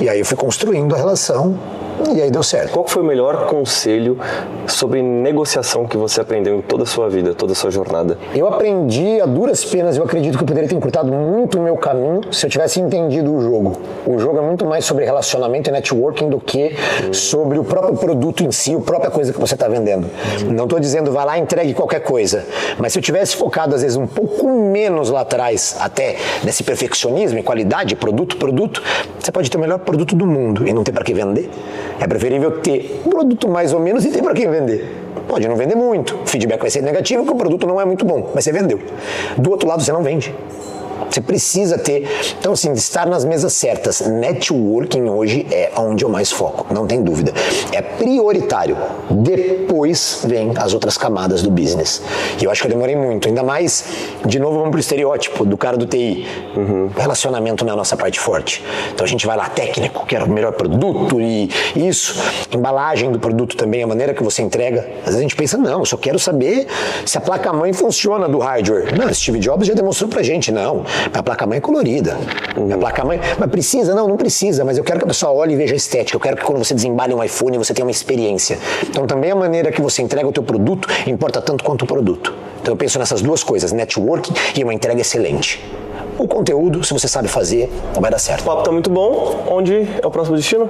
E aí eu fui construindo a relação e aí deu certo. Qual foi o melhor conselho sobre negociação que você aprendeu em toda a sua vida, toda a sua jornada? Eu aprendi a duras penas, eu acredito que eu poderia ter encurtado muito o meu caminho se eu tivesse entendido o jogo. O jogo é muito mais sobre relacionamento e networking do que sobre o próprio produto em si, a própria coisa que você está vendendo. Não estou dizendo vá lá e entregue qualquer coisa, mas se eu tivesse focado às vezes um pouco menos lá atrás, até nesse perfeccionismo e qualidade, produto, você pode ter o melhor produto do mundo e não ter para que vender. É preferível ter um produto mais ou menos e ter para quem vender. Pode não vender muito, o feedback vai ser negativo porque o produto não é muito bom, mas você vendeu. Do outro lado você não vende. Você precisa ter, então assim, estar nas mesas certas. Networking hoje é onde eu mais foco, não tem dúvida. É prioritário. Depois vem as outras camadas do business. E eu acho que eu demorei muito, ainda mais, de novo vamos pro estereótipo do cara do TI. Relacionamento não é a nossa parte forte. Então a gente vai lá, técnico, quero o melhor produto e isso. Embalagem do produto também, a maneira que você entrega. Às vezes a gente pensa, não, eu só quero saber se a placa-mãe funciona do hardware. Não, Steve Jobs já demonstrou pra gente, não. A placa-mãe é colorida. A placa-mãe, mas precisa? Não precisa, mas eu quero que a pessoa olhe e veja a estética. Eu quero que quando você desembale um iPhone, você tenha uma experiência. Então também a maneira que você entrega o teu produto importa tanto quanto o produto. Então eu penso nessas duas coisas, networking e uma entrega excelente. O conteúdo, se você sabe fazer, vai dar certo. O papo tá muito bom. Onde é o próximo destino?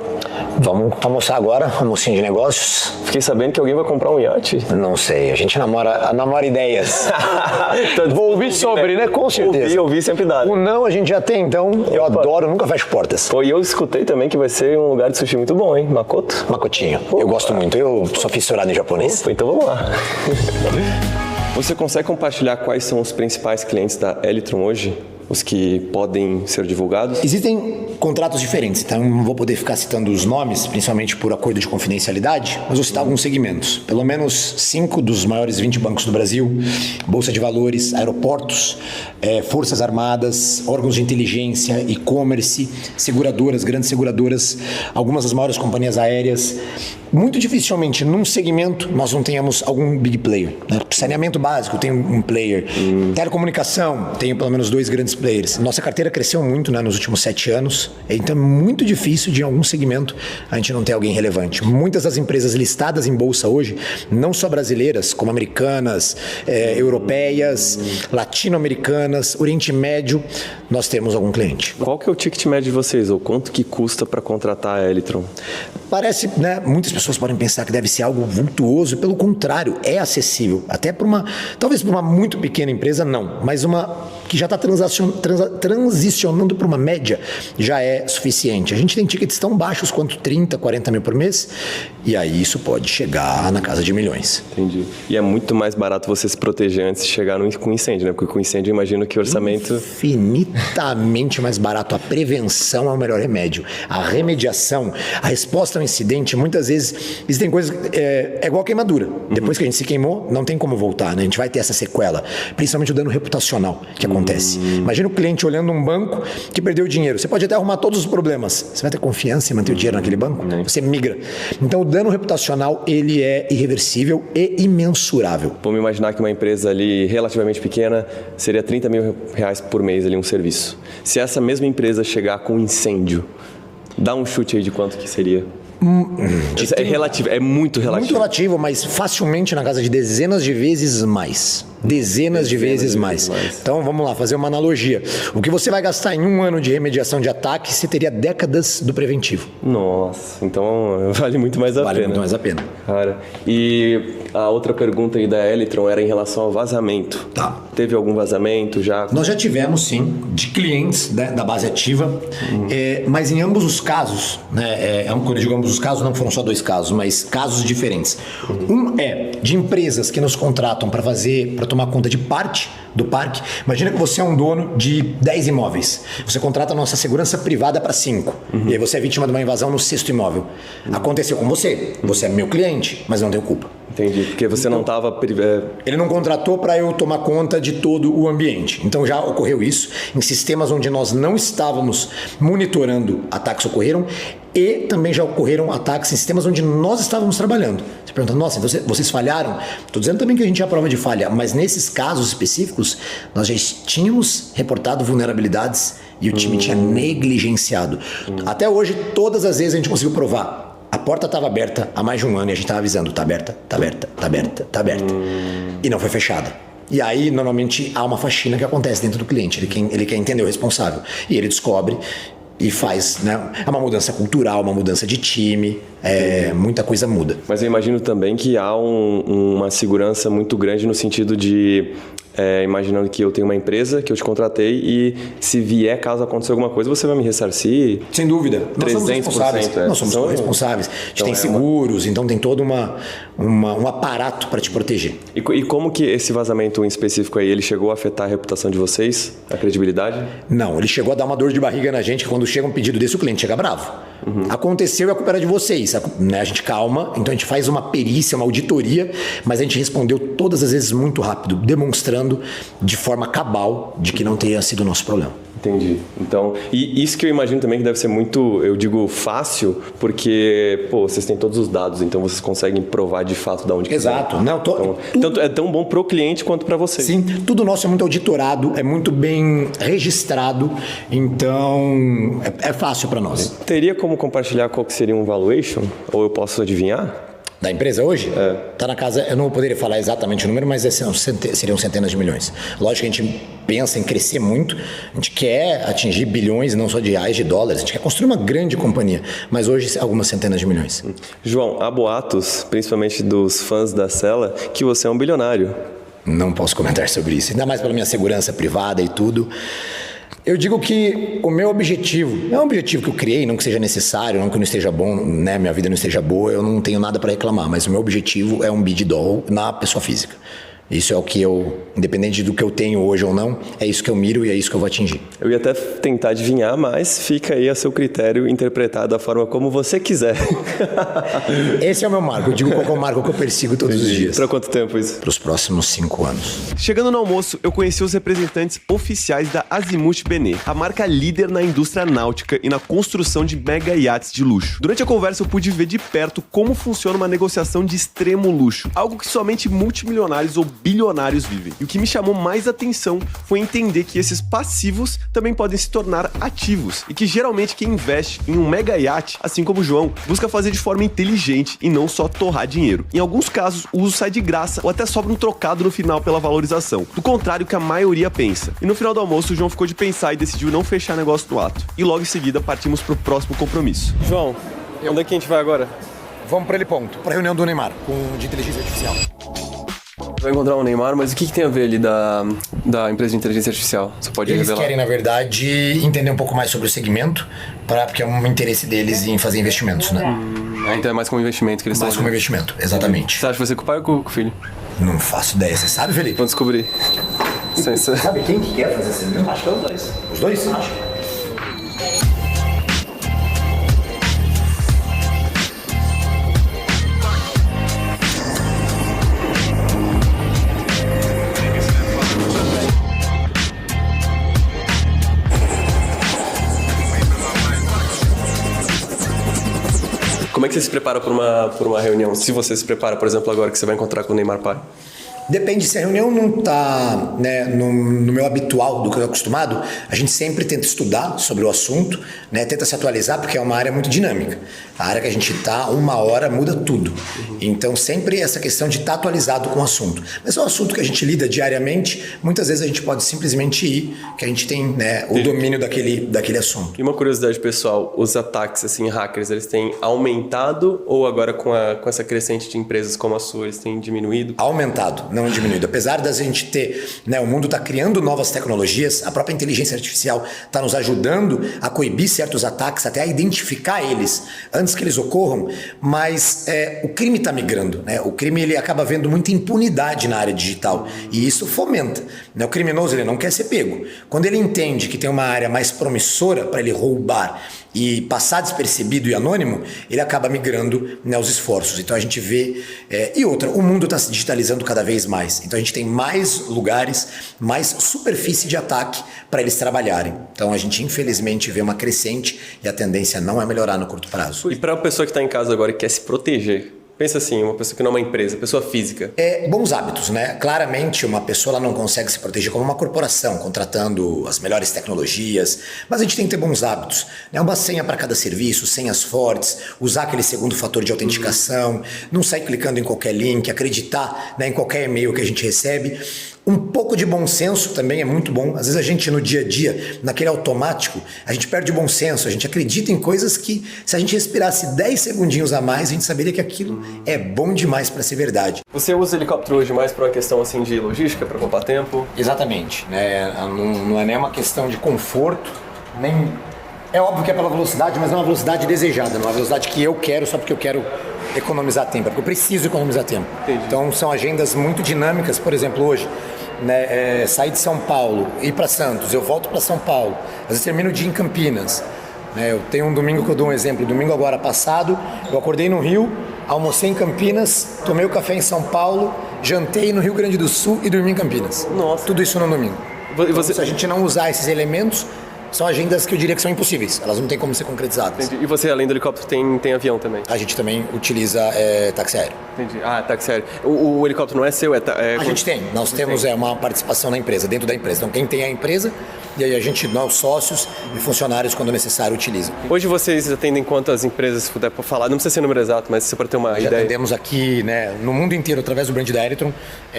Vamos almoçar agora, almocinho de negócios. Fiquei sabendo que alguém vai comprar um iate. Não sei, a gente namora ideias. Vou ouvir sobre, né? Com certeza. Ouvir sempre dá. O não a gente já tem, então eu adoro, nunca fecho portas. Pô, e eu escutei também que vai ser um lugar de sushi muito bom, hein? Makoto? Makotinho. Eu gosto muito, eu sou fissurado em japonês. Opa, então vamos lá. Você consegue compartilhar quais são os principais clientes da Elitron hoje? Os que podem ser divulgados? Existem contratos diferentes, então não vou poder ficar citando os nomes, principalmente por acordo de confidencialidade, mas vou citar alguns segmentos. Pelo menos 5 dos maiores 20 bancos do Brasil, Bolsa de Valores, aeroportos, Forças Armadas, órgãos de inteligência, e-commerce, seguradoras, grandes seguradoras, algumas das maiores companhias aéreas. Muito dificilmente, num segmento, nós não tenhamos algum big player. Né? Saneamento básico, tem um player. Telecomunicação, tem pelo menos 2 grandes players. Nossa carteira cresceu muito, né, nos últimos 7 anos, então é muito difícil de em algum segmento a gente não ter alguém relevante. Muitas das empresas listadas em bolsa hoje, não só brasileiras, como americanas, europeias, latino-americanas, Oriente Médio, nós temos algum cliente. Qual que é o ticket médio de vocês, ou quanto que custa para contratar a Elitron? Parece, né, muitas pessoas podem pensar que deve ser algo vultuoso, pelo contrário, é acessível. Até talvez para uma muito pequena empresa, não, mas uma que já está transicionando para uma média, já é suficiente. A gente tem tickets tão baixos quanto 30, 40 mil por mês, e aí isso pode chegar na casa de milhões. Entendi. E é muito mais barato você se proteger antes de chegar com incêndio, né? Porque com incêndio eu imagino que o orçamento... Infinitamente mais barato. A prevenção é o melhor remédio. A remediação, a resposta ao incidente, muitas vezes, existem coisas... É igual queimadura. Depois que a gente se queimou, não tem como voltar, né? A gente vai ter essa sequela. Principalmente o dano reputacional que acontece. Imagina o cliente olhando um banco que perdeu dinheiro. Você pode até arrumar todos os problemas. Você vai ter confiança em manter o dinheiro naquele banco? Você migra. Então o dano reputacional, ele é irreversível e imensurável. Vamos imaginar que uma empresa ali relativamente pequena seria 30 mil reais por mês ali um serviço. Se essa mesma empresa chegar com incêndio, dá um chute aí de quanto que seria? É relativo, é muito relativo. Muito relativo, mas facilmente na casa de dezenas de vezes mais. Dezenas de vezes mais. Então vamos lá, fazer uma analogia. O que você vai gastar em um ano de remediação de ataque, você teria décadas do preventivo. Nossa, então vale muito mais a pena. Vale muito mais a pena. Cara, e a outra pergunta aí da Elitron era em relação ao vazamento. Tá. Teve algum vazamento já? Nós já tivemos, sim, de clientes, né, da base ativa, mas em ambos os casos, né, quando eu digo ambos os casos, não foram só 2 casos, mas casos diferentes. Um é de empresas que nos contratam para tomar conta de parte do parque. Imagina que você é um dono de 10 imóveis. Você contrata a nossa segurança privada para 5. E aí você é vítima de uma invasão no 6º imóvel. Aconteceu com você. Você é meu cliente, mas não tenho culpa. Entendi, porque você não estava... Ele não contratou para eu tomar conta de todo o ambiente. Então já ocorreu isso. Em sistemas onde nós não estávamos monitorando, ataques ocorreram. E também já ocorreram ataques em sistemas onde nós estávamos trabalhando. Você pergunta, nossa, então vocês falharam? Estou dizendo também que a gente é a prova de falha, mas nesses casos específicos, nós já tínhamos reportado vulnerabilidades e o time tinha negligenciado. Até hoje, todas as vezes a gente conseguiu provar. A porta estava aberta há mais de um ano e a gente estava avisando, está aberta, está aberta, está aberta, está aberta. E não foi fechada. E aí, normalmente, há uma faxina que acontece dentro do cliente. Ele quer entender o responsável. E ele descobre e faz, né? É uma mudança cultural, uma mudança de time, muita coisa muda. Mas eu imagino também que há uma segurança muito grande no sentido de... imaginando que eu tenho uma empresa que eu te contratei e se vier, caso aconteça alguma coisa, você vai me ressarcir? Sem dúvida. 300%. Nós somos responsáveis. Nós somos responsáveis. A gente tem seguros, então tem todo um aparato para te proteger. E como que esse vazamento em específico aí, ele chegou a afetar a reputação de vocês? A credibilidade? Não, ele chegou a dar uma dor de barriga na gente, que quando chega um pedido desse, o cliente chega bravo. Aconteceu e a culpa era de vocês. Né? A gente calma, então a gente faz uma perícia, uma auditoria, mas a gente respondeu todas as vezes muito rápido, demonstrando de forma cabal de que não tenha sido o nosso problema. Entendi. Então, e isso que eu imagino também que deve ser muito, eu digo, fácil, porque, vocês têm todos os dados, então vocês conseguem provar de fato de onde que Exato. Não, tanto é tão bom pro cliente quanto para vocês. Sim, tudo nosso é muito auditorado, é muito bem registrado, então é fácil para nós. Teria como compartilhar qual que seria um valuation? Ou eu posso adivinhar? Da empresa hoje? Tá na casa, eu não poderia falar exatamente o número, mas seriam centenas de milhões. Lógico que a gente pensa em crescer muito, a gente quer atingir bilhões, não só de reais, de dólares, a gente quer construir uma grande companhia, mas hoje algumas centenas de milhões. João, há boatos, principalmente dos fãs da Sela, que você é um bilionário. Não posso comentar sobre isso, ainda mais pela minha segurança privada e tudo. Eu digo que o meu objetivo, é um objetivo que eu criei, não que seja necessário, não que não esteja bom, né, minha vida não esteja boa, eu não tenho nada para reclamar, mas o meu objetivo é um bid-doll na pessoa física. Isso é o que eu, independente do que eu tenho hoje ou não, é isso que eu miro e é isso que eu vou atingir. Eu ia até tentar adivinhar, mas fica aí a seu critério interpretar da forma como você quiser. Esse é o meu marco, eu digo qual é o marco que eu persigo todos os dias. Para quanto tempo isso? Para os próximos 5 anos. Chegando no almoço, eu conheci os representantes oficiais da Azimut Benet, a marca líder na indústria náutica e na construção de mega iates de luxo. Durante a conversa eu pude ver de perto como funciona uma negociação de extremo luxo, algo que somente multimilionários ou bilionários vivem. E o que me chamou mais atenção foi entender que esses passivos também podem se tornar ativos e que geralmente quem investe em um mega iate, assim como o João, busca fazer de forma inteligente e não só torrar dinheiro. Em alguns casos, o uso sai de graça ou até sobra um trocado no final pela valorização, do contrário que a maioria pensa. E no final do almoço, o João ficou de pensar e decidiu não fechar negócio no ato. E logo em seguida, partimos pro próximo compromisso. João, onde é que a gente vai agora? Vamos para ele ponto, para a reunião do Neymar, de inteligência artificial. Vai encontrar o Neymar, mas o que tem a ver ali da empresa de inteligência artificial? Você pode Eles revelar? querem, na verdade, entender um pouco mais sobre o segmento, porque é um interesse deles em fazer investimentos, né? Então é mais como investimento que eles Mais estão como fazendo. investimento, exatamente. Você acha que vai ser com o pai ou com o filho? Não faço ideia, você sabe, Felipe? Vamos descobrir. Sabe quem que quer fazer esse evento? Acho que é os dois. Os dois? Acho. Como é que você se prepara por uma reunião? Se você se prepara, por exemplo, agora que você vai encontrar com o Neymar pai? Depende, se a reunião não está, né, no meu habitual do que eu estou acostumado, a gente sempre tenta estudar sobre o assunto, né, tenta se atualizar, porque é uma área muito dinâmica. A área que a gente está, 1 hora muda tudo. Então sempre essa questão de estar atualizado com o assunto. Mas é um assunto que a gente lida diariamente, muitas vezes a gente pode simplesmente ir, que a gente tem, né, o domínio daquele assunto. E uma curiosidade pessoal, os ataques, assim, hackers, eles têm aumentado ou agora com essa crescente de empresas como a sua, eles têm diminuído? Aumentado, não diminuído. Apesar da gente ter, né, o mundo está criando novas tecnologias, a própria inteligência artificial está nos ajudando a coibir certos ataques, até a identificar eles antes que eles ocorram, mas o crime está migrando, né? O crime ele acaba vendo muita impunidade na área digital e isso fomenta, né? O criminoso ele não quer ser pego. Quando ele entende que tem uma área mais promissora para ele roubar e passar despercebido e anônimo, ele acaba migrando, né, os esforços. Então a gente vê... e outra, o mundo está se digitalizando cada vez mais. Então a gente tem mais lugares, mais superfície de ataque para eles trabalharem. Então a gente infelizmente vê uma crescente e a tendência não é melhorar no curto prazo. E para a pessoa que está em casa agora e quer se proteger, pensa assim, uma pessoa que não é uma empresa, pessoa física. Bons hábitos, né? Claramente uma pessoa ela não consegue se proteger como uma corporação, contratando as melhores tecnologias, mas a gente tem que ter bons hábitos, né? Uma senha para cada serviço, senhas fortes, usar aquele segundo fator de autenticação, não sair clicando em qualquer link, acreditar, né, em qualquer e-mail que a gente recebe. Um pouco de bom senso também é muito bom. Às vezes a gente no dia a dia, naquele automático, a gente perde o bom senso, a gente acredita em coisas que se a gente respirasse 10 segundinhos a mais, a gente saberia que aquilo é bom demais para ser verdade. Você usa helicóptero hoje mais por uma questão assim de logística, para poupar tempo? Exatamente, né? Não é nem uma questão de conforto, nem... É óbvio que é pela velocidade, mas não é uma velocidade desejada, não é uma velocidade que eu quero só porque eu quero economizar tempo, é porque eu preciso economizar tempo. Entendi. Então são agendas muito dinâmicas, por exemplo, hoje, né, sair de São Paulo, ir para Santos, eu volto para São Paulo, às vezes termino o dia em Campinas. Né, eu tenho um domingo que eu dou um exemplo, domingo agora passado, eu acordei no Rio, almocei em Campinas, tomei o café em São Paulo, jantei no Rio Grande do Sul e dormi em Campinas. Nossa. Tudo isso no domingo. E você... Então, se a gente não usar esses elementos, são agendas que eu diria que são impossíveis. Elas não têm como ser concretizadas. Entendi. E você, além do helicóptero, tem avião também? A gente também utiliza táxi aéreo. Entendi. Ah, táxi aéreo. O helicóptero não é seu? A gente tem. Nós temos uma participação na empresa, dentro da empresa. Então quem tem a empresa, e aí a gente, nós sócios e funcionários, quando necessário, utilizam. Hoje vocês atendem quantas empresas, se puder falar? Não precisa ser número exato, mas se para ter uma Já ideia. atendemos aqui, né, no mundo inteiro, através do brand da Electron,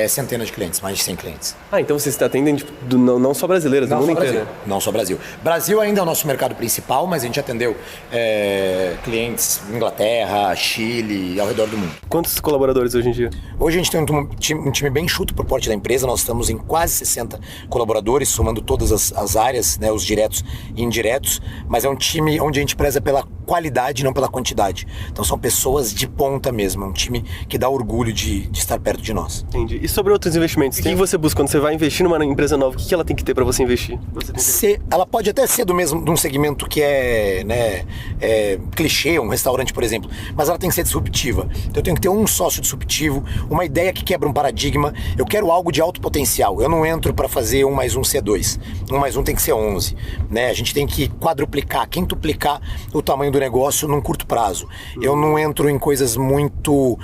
centenas de clientes, mais de 100 clientes. Ah, então vocês atendem não só brasileiros, do mundo inteiro, né? Não só Brasil. Brasil ainda é o nosso mercado principal, mas a gente atendeu clientes Inglaterra, Chile, ao redor do mundo. Quantos colaboradores hoje em dia? Hoje a gente tem um time bem enxuto por porte da empresa, nós estamos em quase 60 colaboradores, somando todas as áreas, né, os diretos e indiretos, mas é um time onde a gente preza pela qualidade, não pela quantidade. Então são pessoas de ponta mesmo, é um time que dá orgulho de estar perto de nós. Entendi. E sobre outros investimentos, o que você busca quando você vai investir numa empresa nova? O que ela tem que ter para você investir? Ela pode até ser de um segmento que clichê, um restaurante, por exemplo, mas ela tem que ser disruptiva. Então eu tenho que ter um sócio disruptivo, uma ideia que quebra um paradigma. Eu quero algo de alto potencial. Eu não entro para fazer 1 mais 1 ser 2. 1 mais 1 tem que ser 11. Né? A gente tem que quadruplicar, quintuplicar o tamanho do negócio num curto prazo. Eu não entro em coisas muito